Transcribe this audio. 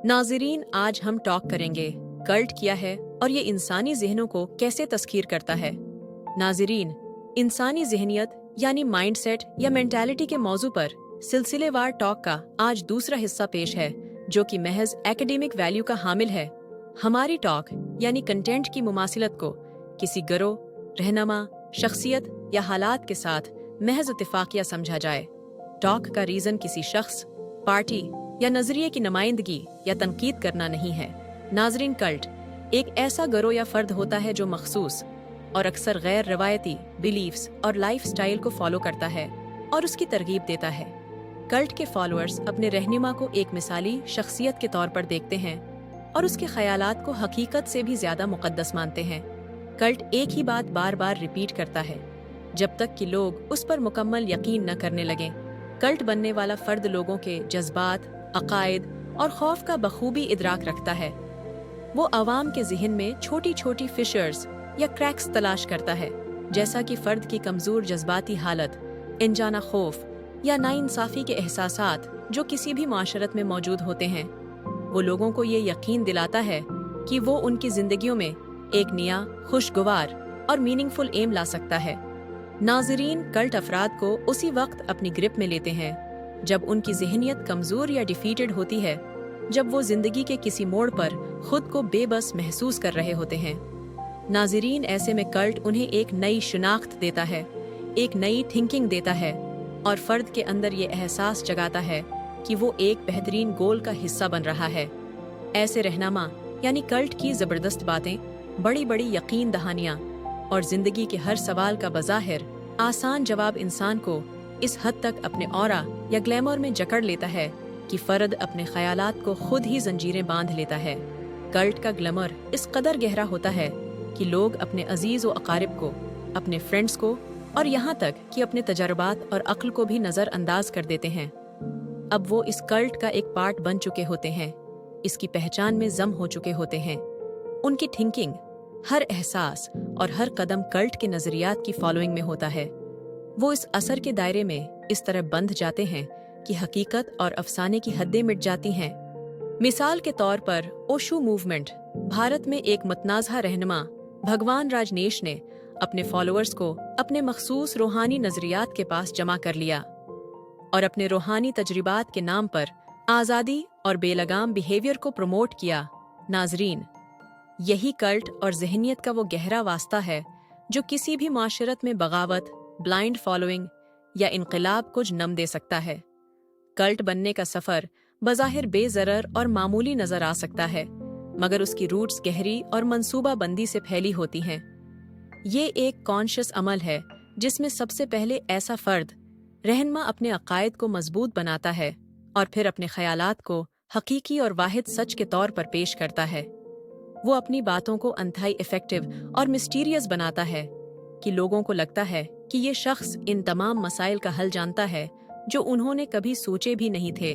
नाज़रीन, आज हम टॉक करेंगे कल्ट क्या है और ये इंसानी ज़हनों को कैसे तस्खीर करता है। नाज़रीन, इंसानी ज़हनियत यानी माइंडसेट या मेंटालिटी के मौजू पर सिलसिलेवार टॉक का आज दूसरा हिस्सा पेश है, जो कि महज एकेडमिक वैल्यू का हामिल है। हमारी टॉक यानी कंटेंट की मुमासिलत को किसी गरोह, रहनुमा, शख्सियत या हालात के साथ महज इत्तेफाकिया समझा जाए। टॉक का रीज़न किसी शख्स, पार्टी या नजरिए की नुमाइंदगी या तनकीद करना नहीं है। नाजरीन, कल्ट एक ऐसा गरोह या फर्द होता है जो मखसूस और अक्सर गैर रवायती बिलीफ्स और लाइफ स्टाइल को फॉलो करता है और उसकी तरगीब देता है। कल्ट के फॉलोअर्स अपने रहनुमा को एक मिसाली शख्सियत के तौर पर देखते हैं और उसके ख्यालात को हकीकत से भी ज्यादा मुकद्दस मानते हैं। कल्ट एक ही बात बार बार रिपीट करता है जब तक कि लोग उस पर मुकम्मल यकीन न करने लगें। कल्ट बनने वाला फर्द लोगों के जज्बात, अकायद और खौफ का बखूबी इदराक रखता है। वो अवाम के ज़हन में छोटी छोटी फिशर्स या क्रैक्स तलाश करता है, जैसा कि फ़र्द की कमज़ोर जज्बाती हालत, अनजाना खौफ या नाइंसाफ़ी के एहसासात जो किसी भी माशरत में मौजूद होते हैं। वो लोगों को ये यकीन दिलाता है कि वो उनकी ज़िंदगियों में एक नया, खुशगवार और मीनिंगफुल एम ला सकता है। नाज़रीन, कल्ट अफराद को उसी वक्त अपनी ग्रिप में लेते हैं जब उनकी ज़हनियत कमज़ोर या डिफीटेड होती है, जब वो ज़िंदगी के किसी मोड़ पर खुद को बेबस महसूस कर रहे होते हैं। नाज़रीन, ऐसे में कल्ट उन्हें एक नई शिनाख्त देता है, एक नई थिंकिंग देता है और फ़र्द के अंदर ये एहसास जगाता है कि वो एक बेहतरीन गोल का हिस्सा बन रहा है। ऐसे रहनुमा यानी कल्ट की ज़बरदस्त बातें, बड़ी बड़ी यकीन दहानियाँ और ज़िंदगी के हर सवाल का बज़ाहिर आसान जवाब इंसान को इस हद तक अपने ऑरा या ग्लैमर में जकड़ लेता है कि फ़र्द अपने ख़यालात को खुद ही जंजीरें बांध लेता है। कल्ट का ग्लैमर इस कदर गहरा होता है कि लोग अपने अजीज़ व अकारिब को, अपने फ्रेंड्स को और यहाँ तक कि अपने तजर्बात और अक्ल को भी नज़रअंदाज कर देते हैं। अब वो इस कल्ट का एक पार्ट बन चुके होते हैं, इसकी पहचान में जम हो चुके होते हैं। उनकी थिंकिंग, हर एहसास और हर कदम कल्ट के नज़रियात की फॉलोइंग में होता है। वो इस असर के दायरे में इस तरह बंध जाते हैं कि हकीकत और अफसाने की हदें मिट जाती हैं। मिसाल के तौर पर ओशो मूवमेंट, भारत में एक मतनाज़ा रहनुमा भगवान राजनेश ने अपने फॉलोअर्स को अपने मखसूस रूहानी नज़रियात के पास जमा कर लिया और अपने रूहानी तजरिबात के नाम पर आज़ादी और बेलगाम बिहेवियर को प्रमोट किया। नाजरीन, यही कल्ट और ज़हनियत का वो गहरा वास्ता है जो किसी भी माशरत में बगावत, ब्लाइंड फॉलोइंग या इनकलाब को जन्म दे सकता है। कल्ट बनने का सफ़र बज़ाहिर बेज़रर और मामूली नज़र आ सकता है, मगर उसकी रूट्स गहरी और मंसूबा बंदी से फैली होती हैं। ये एक कॉन्शियस अमल है जिसमें सबसे पहले ऐसा फ़र्द, रहनुमा, अपने अकायद को मजबूत बनाता है और फिर अपने ख़यालात को हकीकी और वाहिद सच के तौर पर पेश करता है। वो अपनी बातों को अंतहाई इफ़ेक्टिव और मिस्टीरियस बनाता है कि लोगों को लगता है कि ये शख्स इन तमाम मसाइल का हल जानता है जो उन्होंने कभी सोचे भी नहीं थे।